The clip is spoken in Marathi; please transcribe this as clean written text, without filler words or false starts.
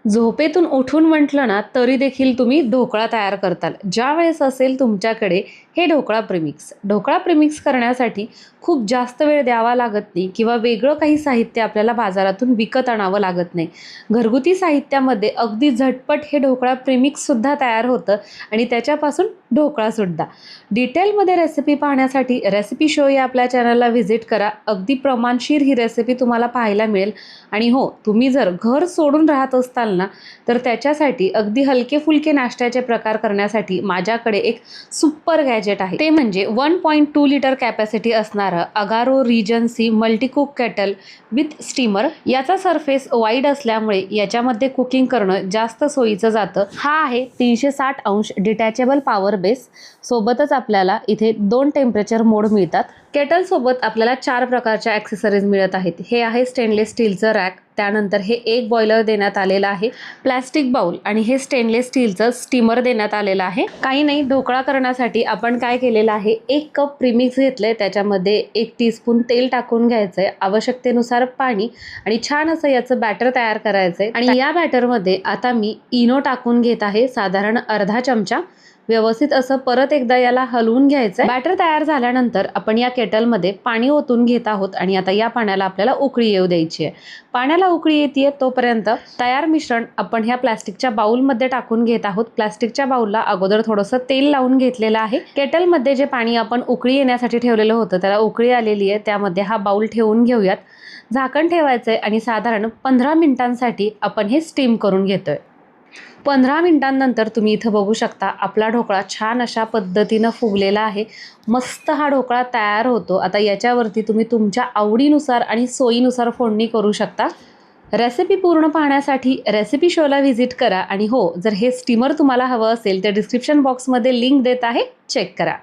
झोपेतून उठून म्हटलं ना तरी देखील तुम्ही ढोकळा तयार करताल. ज्यावेळेस असेल तुमच्याकडे हे ढोकळा प्रीमिक्स करण्यासाठी खूप जास्त वेळ द्यावा लागत नाही किंवा वेगळं काही साहित्य आपल्याला बाजारातून विकत आणावं लागत नाही. घरगुती साहित्यामध्ये अगदी झटपट हे ढोकळा प्रीमिक्ससुद्धा तयार होतं आणि त्याच्यापासून ढोकळासुद्धा. डिटेलमध्ये रेसिपी पाहण्यासाठी रेसिपी शो या आपल्या चॅनलला व्हिजिट करा. अगदी प्रमाणशीर ही रेसिपी तुम्हाला पाहायला मिळेल. आणि हो, तुम्ही जर घर सोडून राहत असताल ना तर त्याच्यासाठी अगदी हलके फुलके नाश्त्याचे प्रकार करण्यासाठी माझ्याकडे एक सुपर गॅजेट आहे. ते म्हणजे 1.2 लिटर कॅपॅसिटी असणारं Agaro Regency multicook kettle with steamer. याचा सरफेस वाईड असल्यामुळे याच्यामध्ये कुकिंग करणं जास्त सोयीचं जातं. हा आहे 360 अंश डिटॅचेबल पॉवर बेस. सोबतच आपल्याला इथे 2 टेम्परेचर मोड मिळतात. केटल सोबत आपल्याला 4 प्रकारच्या ॲक्सेसरीज मिळत आहेत. हे आहे स्टेनलेस स्टीलचं रॅक, त्यानंतर हे एक बॉयलर देण्यात आलेलं आहे, प्लॅस्टिक बाउल आणि हे स्टेनलेस स्टीलचं स्टीमर देण्यात आलेलं आहे. काही नाही, ढोकळा करण्यासाठी आपण काय केलेलं आहे, 1 कप प्रीमिक्स घेतलंय, त्याच्यामध्ये 1 टीस्पून तेल टाकून घ्यायचंय, आवश्यकतेनुसार पाणी आणि छान असं याचं बॅटर तयार करायचंय. आणि या बॅटरमध्ये आता मी इनो टाकून घेत आहे, साधारण अर्धा चमचा. व्यवस्थित असं परत एकदा याला हलवून घ्यायचं. बॅटर तयार झाल्यानंतर आपण या केटलमध्ये पाणी ओतून घेत आहोत आणि आता या पाण्याला आपल्याला उकळी येऊ द्यायची आहे. पाण्याला उकळी येते तोपर्यंत तयार मिश्रण आपण ह्या प्लास्टिकच्या बाउलमध्ये टाकून घेत आहोत. प्लास्टिकच्या बाउलला अगोदर थोडंसं तेल लावून घेतलेलं आहे. केटलमध्ये जे पाणी आपण उकळी येण्यासाठी ठेवलेलं होतं त्याला उकळी आलेली आहे. त्यामध्ये हा बाउल ठेवून घेऊयात. झाकण ठेवायचंय आणि साधारण 15 मिनिटांसाठी आपण हे स्टीम करून घेतोय. 15 मिनिटांनंतर तुम्ही इथं बघू शकता आपला ढोकळा छान अशा पद्धतीनं फुगलेला आहे. मस्त हा ढोकळा तयार होतो. आता याच्यावरती तुम्ही तुमच्या आवडीनुसार आणि सोयीनुसार फोडणी करू शकता. रेसिपी पूर्ण पाहण्यासाठी रेसिपी शोला व्हिजिट करा. आणि हो, जर हे स्टीमर तुम्हाला हवं असेल तर डिस्क्रिप्शन बॉक्समध्ये लिंक देत आहे, चेक करा.